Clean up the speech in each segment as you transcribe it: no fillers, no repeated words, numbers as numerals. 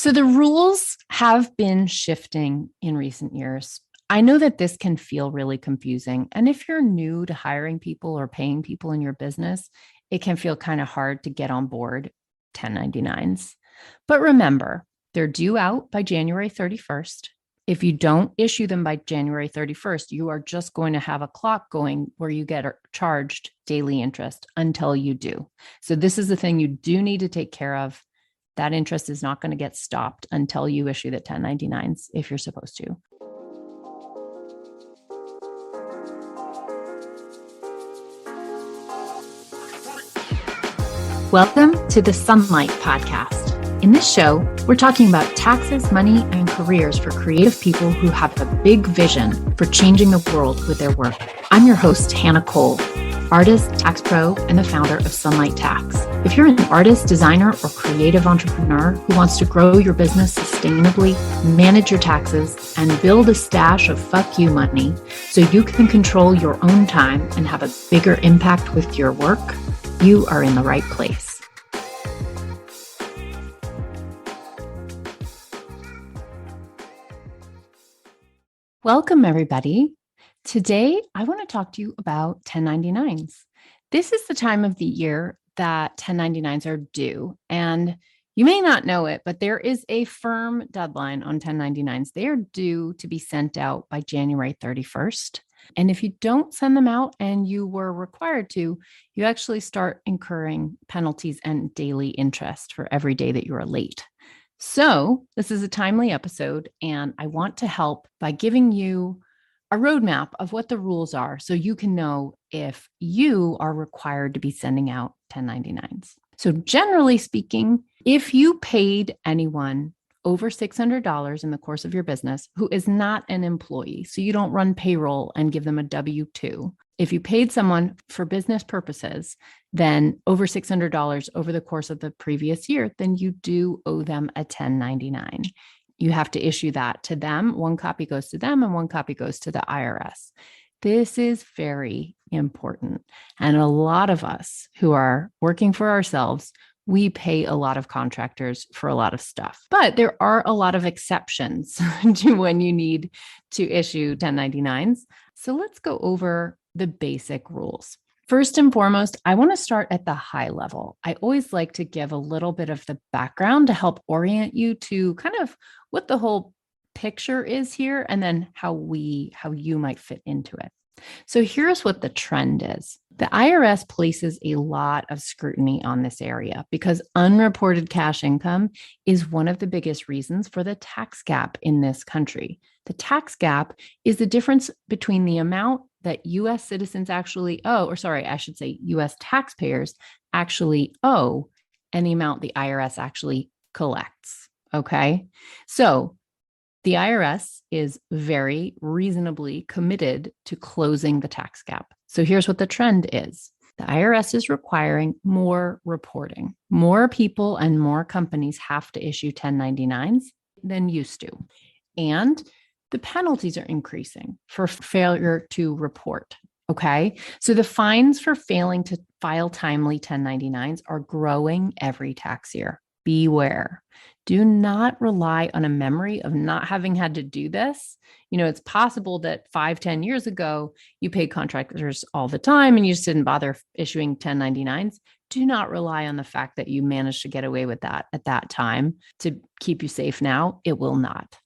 So the rules have been shifting in recent years. I know that this can feel really confusing. And if you're new to hiring people or paying people in your business, it can feel kind of hard to get on board 1099s. But remember, they're due out by January 31st. If you don't issue them by January 31st, you are just going to have a clock going where you get charged daily interest until you do. So this is the thing you do need to take care of. That interest is not going to get stopped until you issue the 1099s if you're supposed to. Welcome to the Sunlight Podcast. In this show, we're talking about taxes, money, and careers for creative people who have a big vision for changing the world with their work. I'm your host, Hannah Cole, artist, tax pro, and the founder of Sunlight Tax. If you're an artist, designer, or creative entrepreneur who wants to grow your business sustainably, manage your taxes, and build a stash of fuck you money so you can control your own time and have a bigger impact with your work, you are in the right place. Welcome, everybody. Today, I want to talk to you about 1099s. This is the time of the year that 1099s are due. And you may not know it, but there is a firm deadline on 1099s. They are due to be sent out by January 31st. And if you don't send them out and you were required to, you actually start incurring penalties and daily interest for every day that you are late. So this is a timely episode, and I want to help by giving you a roadmap of what the rules are so you can know if you are required to be sending out 1099s. So generally speaking, if you paid anyone over $600 in the course of your business who is not an employee, so you don't run payroll and give them a W-2, if you paid someone for business purposes, then over $600 over the course of the previous year, then you do owe them a 1099. You have to issue that to them. One copy goes to them and one copy goes to the IRS. This is very important. And a lot of us who are working for ourselves, we pay a lot of contractors for a lot of stuff. But there are a lot of exceptions to when you need to issue 1099s. So let's go over the basic rules. First and foremost, I want to start at the high level. I always like to give a little bit of the background to help orient you to kind of what the whole picture is here and then how you might fit into it. So here's what the trend is. The IRS places a lot of scrutiny on this area because unreported cash income is one of the biggest reasons for the tax gap in this country. The tax gap is the difference between the amount that U.S. citizens actually owe, or sorry, I should say U.S. taxpayers actually owe, and the amount the IRS actually collects. Okay. So the IRS is very reasonably committed to closing the tax gap. So here's what the trend is. The IRS is requiring more reporting. More people and more companies have to issue 1099s than used to. And the penalties are increasing for failure to report. Okay. So the fines for failing to file timely 1099s are growing every tax year. Beware. Do not rely on a memory of not having had to do this. You know, it's possible that 5-10 years ago, you paid contractors all the time and you just didn't bother issuing 1099s. Do not rely on the fact that you managed to get away with that at that time to keep you safe now. It will not.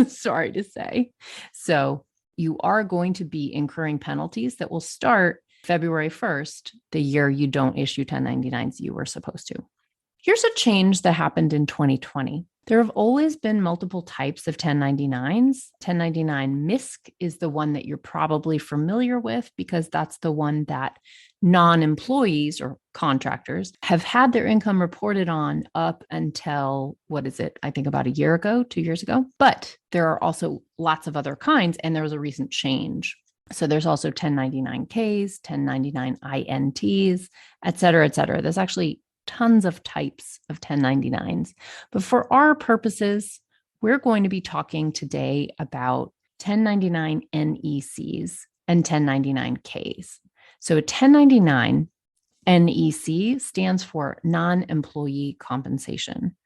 Sorry to say. So you are going to be incurring penalties that will start February 1st, the year you don't issue 1099s you were supposed to. Here's a change that happened in 2020. There have always been multiple types of 1099s. 1099 MISC is the one that you're probably familiar with because that's the one that non-employees or contractors have had their income reported on up until, I think about a year ago, 2 years ago. But there are also lots of other kinds, and there was a recent change. So there's also 1099Ks, 1099 INTs, et cetera, et cetera. There's actually tons of types of 1099s. But for our purposes, we're going to be talking today about 1099 NECs and 1099Ks. So a 1099 NEC stands for non-employee compensation.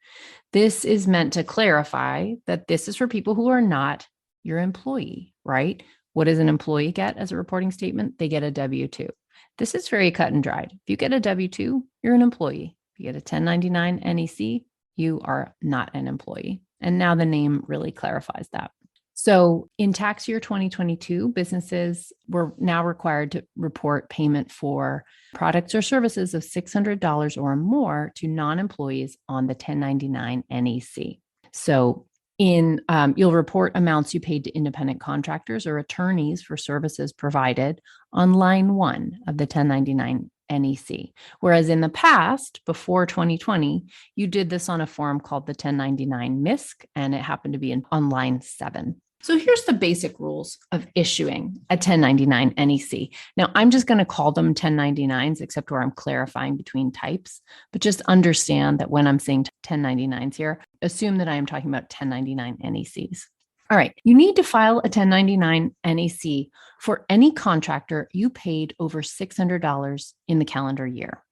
This is meant to clarify that this is for people who are not your employee, right? What does an employee get as a reporting statement? They get a W-2. This is very cut and dried. If you get a W-2, you're an employee. If you get a 1099 NEC, you are not an employee. And now the name really clarifies that. So in tax year 2022, businesses were now required to report payment for products or services of $600 or more to non-employees on the 1099 NEC. So you'll report amounts you paid to independent contractors or attorneys for services provided on line 1 of the 1099 NEC. Whereas in the past, before 2020, you did this on a form called the 1099 MISC, and it happened to be on line 7. So here's the basic rules of issuing a 1099 NEC. Now, I'm just going to call them 1099s, except where I'm clarifying between types. But just understand that when I'm saying 1099s here, assume that I am talking about 1099 NECs. All right, you need to file a 1099 NEC for any contractor you paid over $600 in the calendar year.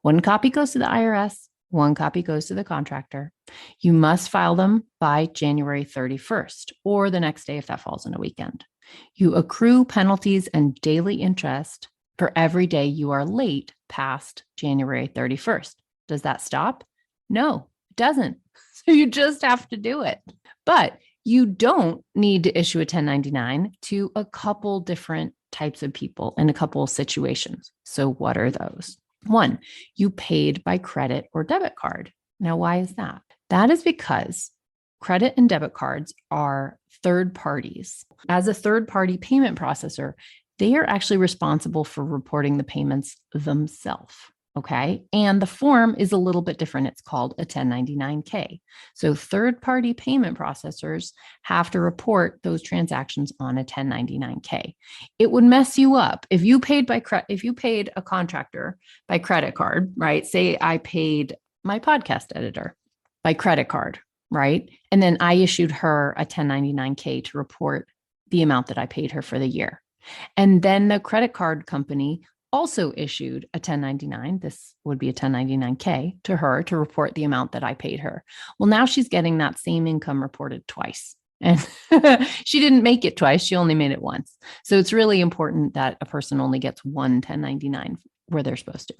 One copy goes to the IRS. One copy goes to the contractor. You must file them by January 31st or the next day if that falls on a weekend. You accrue penalties and daily interest for every day you are late past January 31st. Does that stop? No, it doesn't. So you just have to do it. But you don't need to issue a 1099 to a couple different types of people in a couple of situations. So what are those? 1, you paid by credit or debit card. Now, why is that? That is because credit and debit cards are third parties. As a third-party payment processor, they are actually responsible for reporting the payments themselves. Okay. And the form is a little bit different. It's called a 1099K. So third-party payment processors have to report those transactions on a 1099K. It would mess you up if you paid a contractor by credit card, right? Say I paid my podcast editor by credit card, right? And then I issued her a 1099K to report the amount that I paid her for the year. And then the credit card company also issued a 1099, this would be a 1099K, to her to report the amount that I paid her. Well, now she's getting that same income reported twice. And she didn't make it twice, she only made it once. So it's really important that a person only gets one 1099 where they're supposed to.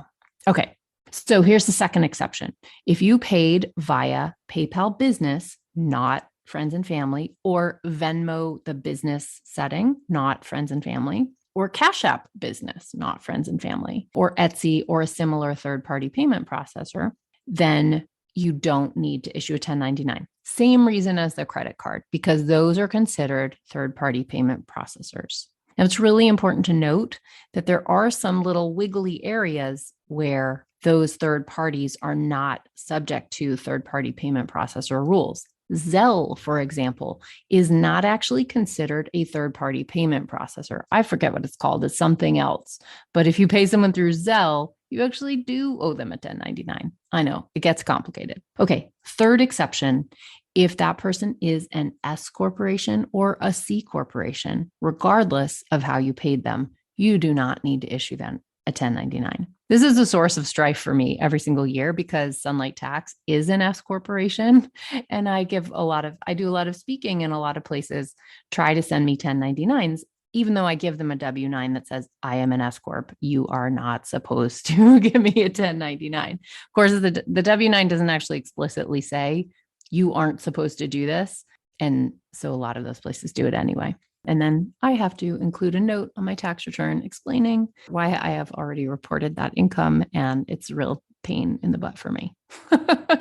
Okay, so here's the second exception. If you paid via PayPal Business, not friends and family, or Venmo, the business setting, not friends and family, or Cash App Business, not friends and family, or Etsy, or a similar third-party payment processor, then you don't need to issue a 1099. Same reason as the credit card, because those are considered third-party payment processors. Now, it's really important to note that there are some little wiggly areas where those third parties are not subject to third-party payment processor rules. Zelle, for example, is not actually considered a third-party payment processor. I forget what it's called. It's something else. But if you pay someone through Zelle, you actually do owe them a 1099. I know, it gets complicated. Okay, third exception, if that person is an S corporation or a C corporation, regardless of how you paid them, you do not need to issue them a 1099. This is a source of strife for me every single year because Sunlight Tax is an S corporation. And I do a lot of speaking in a lot of places, try to send me 1099s, even though I give them a W-9 that says I am an S corp. You are not supposed to give me a 1099. Of course, the W-9 doesn't actually explicitly say you aren't supposed to do this. And so a lot of those places do it anyway. And then I have to include a note on my tax return explaining why I have already reported that income, and it's a real pain in the butt for me.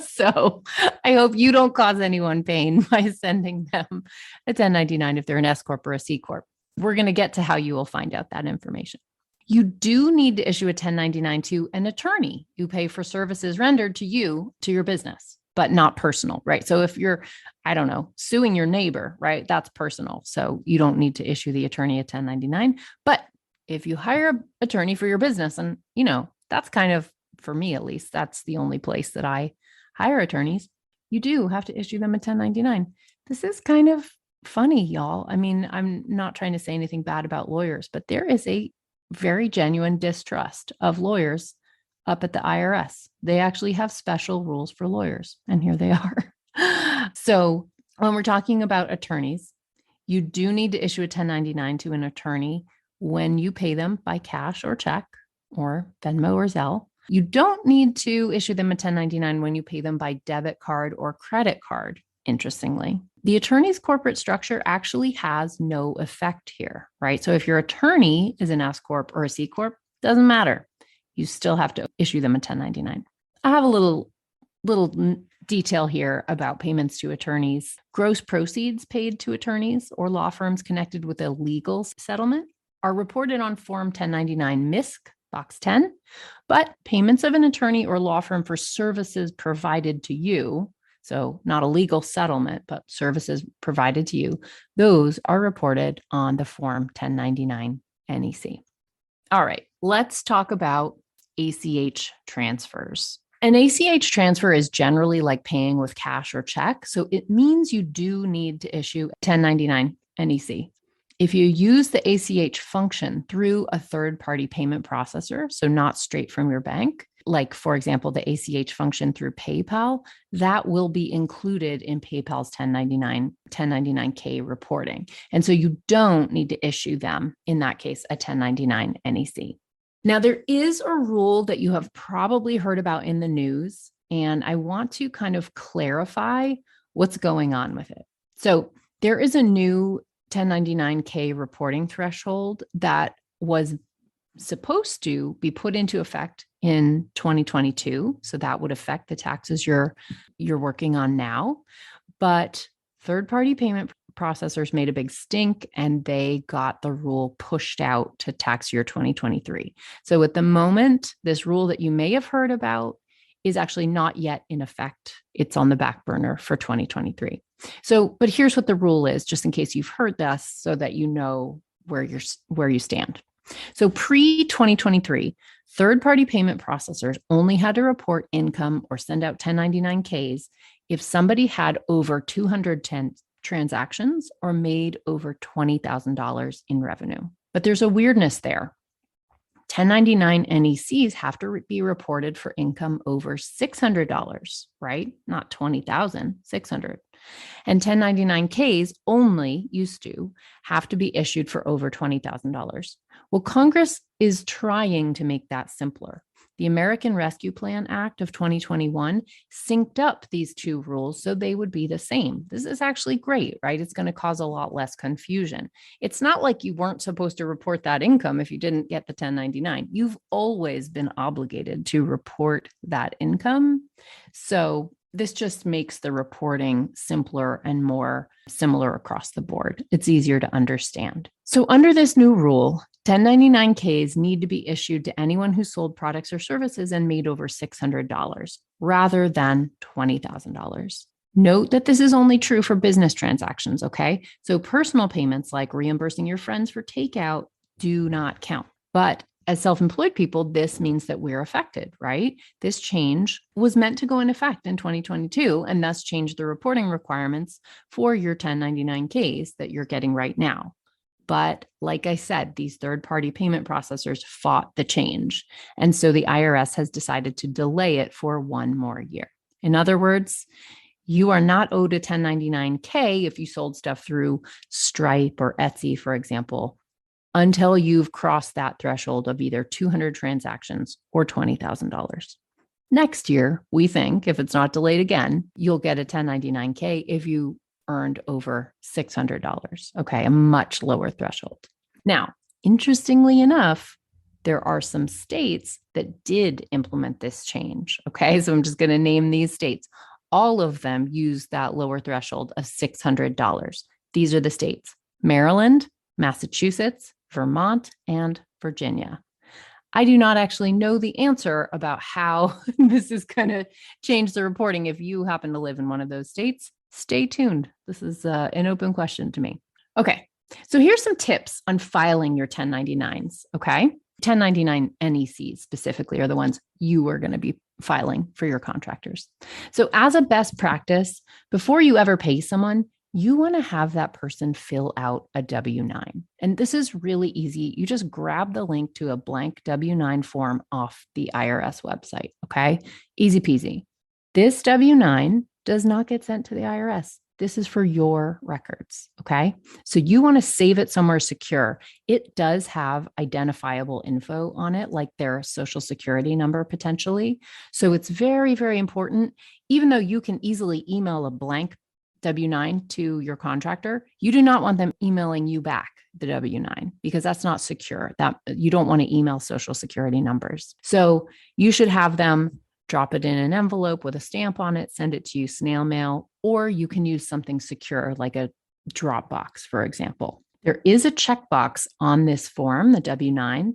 So I hope you don't cause anyone pain by sending them a 1099 if they're an S Corp or a C Corp. We're going to get to how you will find out that information. You do need to issue a 1099 to an attorney who pay for services rendered to you, to your business, but not personal, right? So if you're, suing your neighbor, right? That's personal. So you don't need to issue the attorney a 1099. But if you hire an attorney for your business, and that's kind of, for me at least, that's the only place that I hire attorneys, you do have to issue them a 1099. This is kind of funny, y'all. I mean, I'm not trying to say anything bad about lawyers, but there is a very genuine distrust of lawyers up at the IRS. They actually have special rules for lawyers, and here they are. So when we're talking about attorneys, you do need to issue a 1099 to an attorney when you pay them by cash or check or Venmo or Zelle. You don't need to issue them a 1099 when you pay them by debit card or credit card, interestingly. The attorney's corporate structure actually has no effect here, right? So if your attorney is an S Corp or a C Corp, doesn't matter. You still have to issue them a 1099. I have a little detail here about payments to attorneys. Gross proceeds paid to attorneys or law firms connected with a legal settlement are reported on Form 1099 MISC, Box 10, but payments of an attorney or law firm for services provided to you, so not a legal settlement, but services provided to you, those are reported on the Form 1099 NEC. All right, let's talk about ACH transfers. An ACH transfer is generally like paying with cash or check, so it means you do need to issue 1099 NEC. If you use the ACH function through a third-party payment processor, so not straight from your bank, like, for example, the ACH function through PayPal, that will be included in PayPal's 1099K reporting. And so you don't need to issue them, in that case, a 1099 NEC. Now, there is a rule that you have probably heard about in the news, and I want to kind of clarify what's going on with it. So there is a new 1099K reporting threshold that was supposed to be put into effect in 2022. So that would affect the taxes you're working on now. But third-party payment processors made a big stink and they got the rule pushed out to tax year 2023. So at the moment, this rule that you may have heard about is actually not yet in effect. It's on the back burner for 2023. So, but here's what the rule is, just in case you've heard this, so that you know where you stand. So pre-2023, third-party payment processors only had to report income or send out 1099Ks if somebody had over 210 transactions or made over $20,000 in revenue. But there's a weirdness there. 1099 NECs have to be reported for income over $600, right? Not $20,000, $600. And 1099Ks only used to have to be issued for over $20,000. Well, Congress is trying to make that simpler. The American Rescue Plan Act of 2021 synced up these two rules so they would be the same. This is actually great, right? It's going to cause a lot less confusion. It's not like you weren't supposed to report that income if you didn't get the 1099. You've always been obligated to report that income. So this just makes the reporting simpler and more similar across the board. It's easier to understand. So under this new rule, 1099Ks need to be issued to anyone who sold products or services and made over $600 rather than $20,000. Note that this is only true for business transactions, okay? So personal payments like reimbursing your friends for takeout do not count. But as self-employed people, this means that we're affected, right? This change was meant to go in effect in 2022 and thus change the reporting requirements for your 1099Ks that you're getting right now. But like I said, these third-party payment processors fought the change. And so the IRS has decided to delay it for one more year. In other words, you are not owed a 1099K if you sold stuff through Stripe or Etsy, for example, until you've crossed that threshold of either 200 transactions or $20,000. Next year, we think, if it's not delayed again, you'll get a 1099K if you earned over $600. Okay, a much lower threshold. Now, interestingly enough, there are some states that did implement this change. Okay, so I'm just going to name these states. All of them use that lower threshold of $600. These are the states: Maryland, Massachusetts, Vermont, and Virginia. I do not actually know the answer about how this is going to change the reporting. If you happen to live in one of those states, stay tuned. This is an open question to me. Okay, so here's some tips on filing your 1099s, okay? 1099 NECs specifically are the ones you are going to be filing for your contractors. So as a best practice, before you ever pay someone, you want to have that person fill out a W-9. And this is really easy. You just grab the link to a blank W-9 form off the IRS website. Okay. Easy peasy. This W-9 does not get sent to the IRS. This is for your records. Okay. So you want to save it somewhere secure. It does have identifiable info on it, like their social security number potentially. So it's very, very important. Even though you can easily email a blank W-9 to your contractor, you do not want them emailing you back the W-9 because that's not secure. That you don't want to email social security numbers. So you should have them drop it in an envelope with a stamp on it, send it to you snail mail, or you can use something secure like a Dropbox, for example. There is a checkbox on this form, the W-9,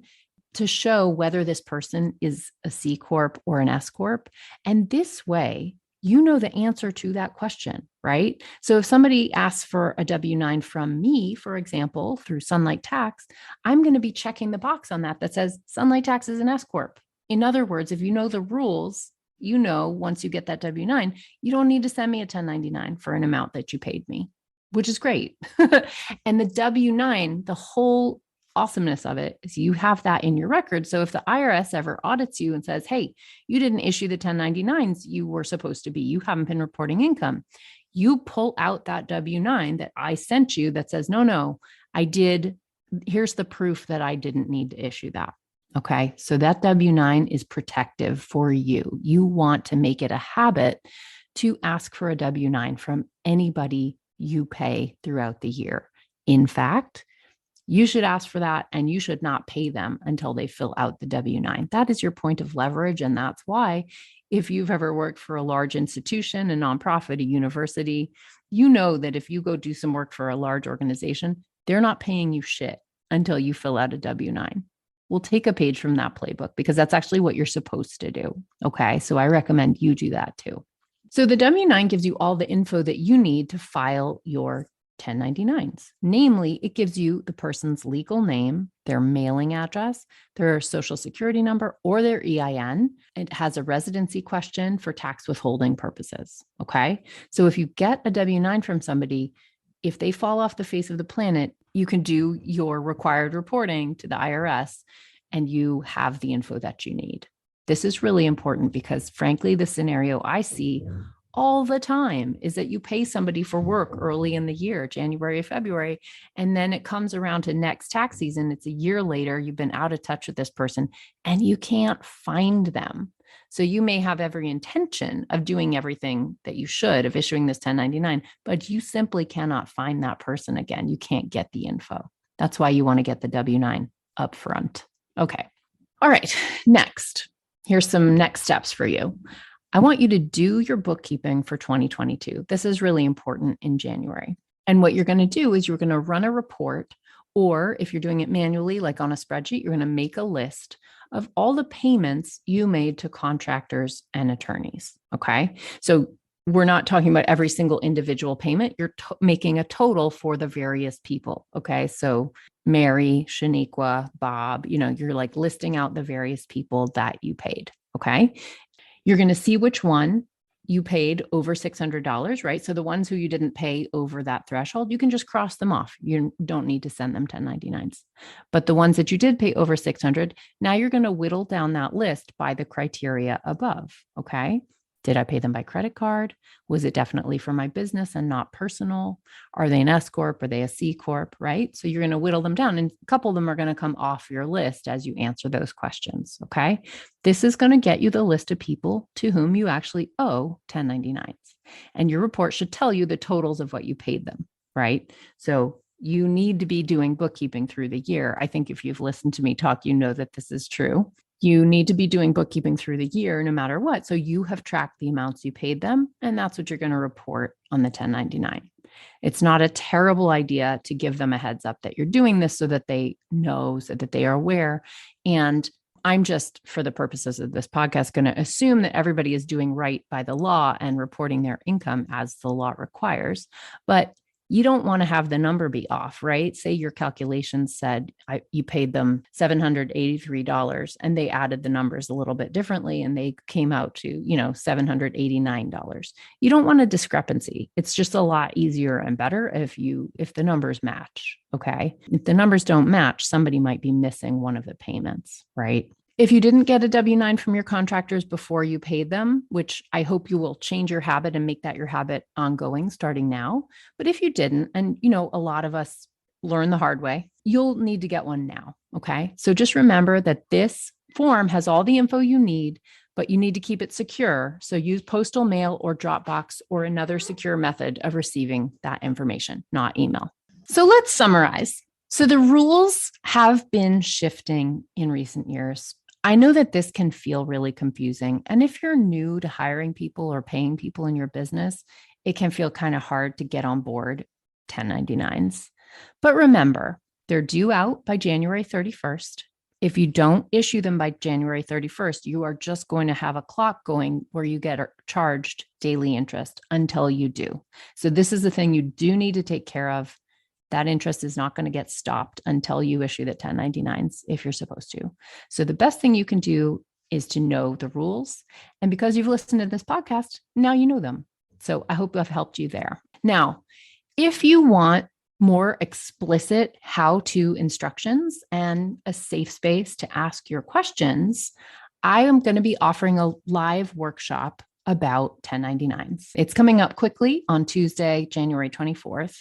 to show whether this person is a C Corp or an S Corp. And this way, you know the answer to that question, right? So if somebody asks for a W-9 from me, for example, through Sunlight Tax, I'm going to be checking the box on that says Sunlight Tax is an S Corp. In other words, if you know the rules, you know, once you get that W-9, you don't need to send me a 1099 for an amount that you paid me, which is great. And the W-9, the whole awesomeness of it is you have that in your record. So if the IRS ever audits you and says, hey, you didn't issue the 1099s you were supposed to be, you haven't been reporting income, you pull out that W-9 that I sent you that says, no, I did. Here's the proof that I didn't need to issue that. Okay. So that W-9 is protective for you. You want to make it a habit to ask for a W-9 from anybody you pay throughout the year. In fact, you should ask for that and you should not pay them until they fill out the W-9. That is your point of leverage. And that's why if you've ever worked for a large institution, a nonprofit, a university, you know that if you go do some work for a large organization, they're not paying you shit until you fill out a W-9. We'll take a page from that playbook because that's actually what you're supposed to do. Okay. So I recommend you do that too. So the W-9 gives you all the info that you need to file your 1099s. Namely, it gives you the person's legal name, their mailing address, their social security number, or their EIN. It has a residency question for tax withholding purposes. Okay. So if you get a W-9 from somebody, if they fall off the face of the planet, you can do your required reporting to the IRS and you have the info that you need. This is really important because, frankly, the scenario I see all the time is that you pay somebody for work early in the year, January, February, and then it comes around to next tax season. It's a year later. You've been out of touch with this person and you can't find them. So you may have every intention of doing everything that you should, of issuing this 1099, but you simply cannot find that person again. You can't get the info. That's why you want to get the W-9 up front. Okay. All right. Next, here's some next steps for you. I want you to do your bookkeeping for 2022. This is really important in January. And what you're going to do is you're going to run a report, or if you're doing it manually, like on a spreadsheet, you're going to make a list of all the payments you made to contractors and attorneys. Okay. So we're not talking about every single individual payment. You're making a total for the various people. Okay. So Mary, Shaniqua, Bob, you're like listing out the various people that you paid. Okay. You're going to see which one you paid over $600, right? So the ones who you didn't pay over that threshold, you can just cross them off. You don't need to send them 1099s. But the ones that you did pay over 600, now you're going to whittle down that list by the criteria above, okay? Did I pay them by credit card? Was it definitely for my business and not personal? Are they an S Corp? Are they a C Corp, right? So you're going to whittle them down, and a couple of them are going to come off your list as you answer those questions, okay? This is going to get you the list of people to whom you actually owe 1099s. And your report should tell you the totals of what you paid them, right? So you need to be doing bookkeeping through the year. I think if you've listened to me talk, you know that this is true. You need to be doing bookkeeping through the year no matter what. So you have tracked the amounts you paid them, and that's what you're going to report on the 1099. It's not a terrible idea to give them a heads up that you're doing this so that they know, so that they are aware. And I'm just, for the purposes of this podcast, going to assume that everybody is doing right by the law and reporting their income as the law requires. But you don't want to have the number be off, right? Say your calculations said you paid them $783 and they added the numbers a little bit differently and they came out to, $789. You don't want a discrepancy. It's just a lot easier and better if the numbers match, okay? If the numbers don't match, somebody might be missing one of the payments, right? If you didn't get a W-9 from your contractors before you paid them, which I hope you will change your habit and make that your habit ongoing starting now. But if you didn't, and a lot of us learn the hard way, you'll need to get one now. Okay. So just remember that this form has all the info you need, but you need to keep it secure. So use postal mail or Dropbox or another secure method of receiving that information, not email. So let's summarize. So the rules have been shifting in recent years. I know that this can feel really confusing. And if you're new to hiring people or paying people in your business, it can feel kind of hard to get on board 1099s. But remember, they're due out by January 31st. If you don't issue them by January 31st, you are just going to have a clock going where you get charged daily interest until you do. So this is the thing you do need to take care of. That interest is not going to get stopped until you issue the 1099s if you're supposed to. So the best thing you can do is to know the rules. And because you've listened to this podcast, now you know them. So I hope I've helped you there. Now, if you want more explicit how-to instructions and a safe space to ask your questions, I am going to be offering a live workshop about 1099s. It's coming up quickly on Tuesday, January 24th.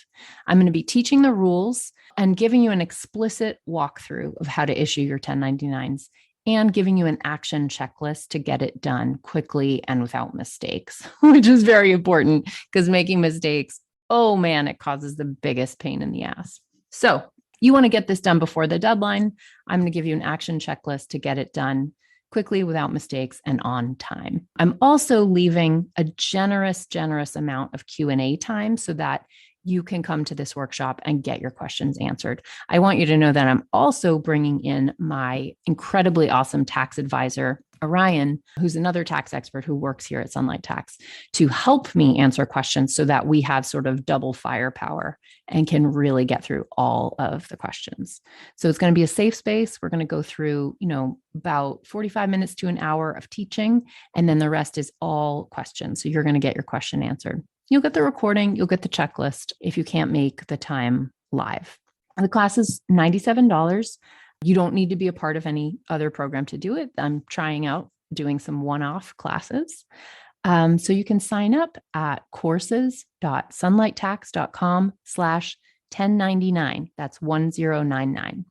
I'm going to be teaching the rules and giving you an explicit walkthrough of how to issue your 1099s and giving you an action checklist to get it done quickly and without mistakes, which is very important because making mistakes, oh man, it causes the biggest pain in the ass. So you want to get this done before the deadline. I'm going to give you an action checklist to get it done quickly, without mistakes, and on time. I'm also leaving a generous amount of Q&A time so that you can come to this workshop and get your questions answered. I want you to know that I'm also bringing in my incredibly awesome tax advisor, Orion, who's another tax expert who works here at Sunlight Tax, to help me answer questions so that we have sort of double firepower and can really get through all of the questions. So it's going to be a safe space. We're going to go through, about 45 minutes to an hour of teaching, and then the rest is all questions. So you're going to get your question answered. You'll get the recording, you'll get the checklist if you can't make the time live. And the class is $97. You don't need to be a part of any other program to do it. I'm trying out doing some one-off classes. So you can sign up at courses.sunlighttax.com/1099. That's 1099.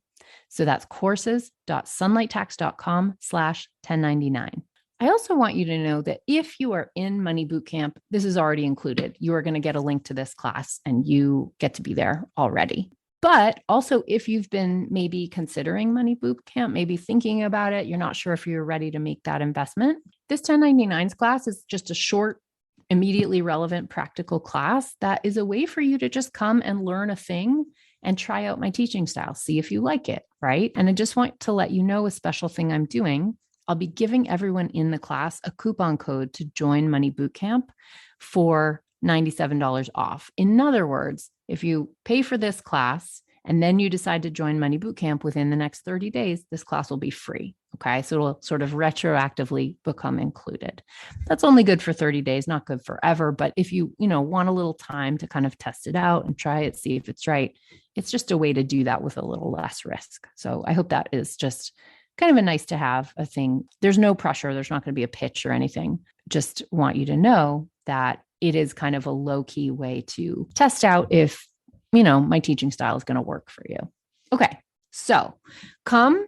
So that's courses.sunlighttax.com/1099. I also want you to know that if you are in Money Bootcamp, this is already included. You are going to get a link to this class and you get to be there already. But also, if you've been maybe considering Money Bootcamp, maybe thinking about it, you're not sure if you're ready to make that investment, this 1099s class is just a short, immediately relevant, practical class that is a way for you to just come and learn a thing and try out my teaching style, see if you like it, right? And I just want to let you know a special thing I'm doing. I'll be giving everyone in the class a coupon code to join Money Bootcamp for $97 off. In other words, if you pay for this class and then you decide to join Money Bootcamp within the next 30 days, this class will be free. Okay. So it'll sort of retroactively become included. That's only good for 30 days, not good forever. But if you, want a little time to kind of test it out and try it, see if it's right, it's just a way to do that with a little less risk. So I hope that is just kind of a nice to have a thing. There's no pressure. There's not going to be a pitch or anything. Just want you to know that it is kind of a low-key way to test out if, my teaching style is going to work for you. Okay. So come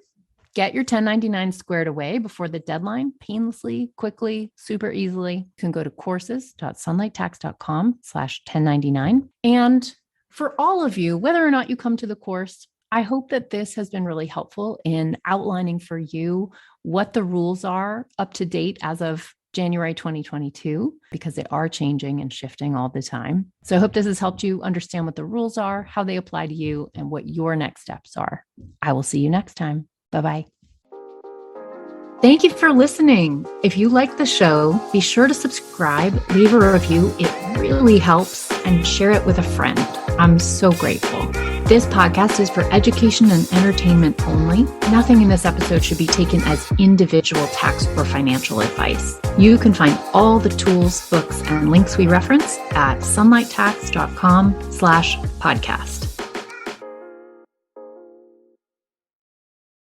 get your 1099 squared away before the deadline, painlessly, quickly, super easily. You can go to courses.sunlighttax.com/1099. And for all of you, whether or not you come to the course, I hope that this has been really helpful in outlining for you what the rules are up to date as of January 2022, because they are changing and shifting all the time. So I hope this has helped you understand what the rules are, how they apply to you, and what your next steps are. I will see you next time. Bye-bye. Thank you for listening. If you like the show, be sure to subscribe, leave a review. It really helps, and share it with a friend. I'm so grateful. This podcast is for education and entertainment only. Nothing in this episode should be taken as individual tax or financial advice. You can find all the tools, books, and links we reference at sunlighttax.com/podcast.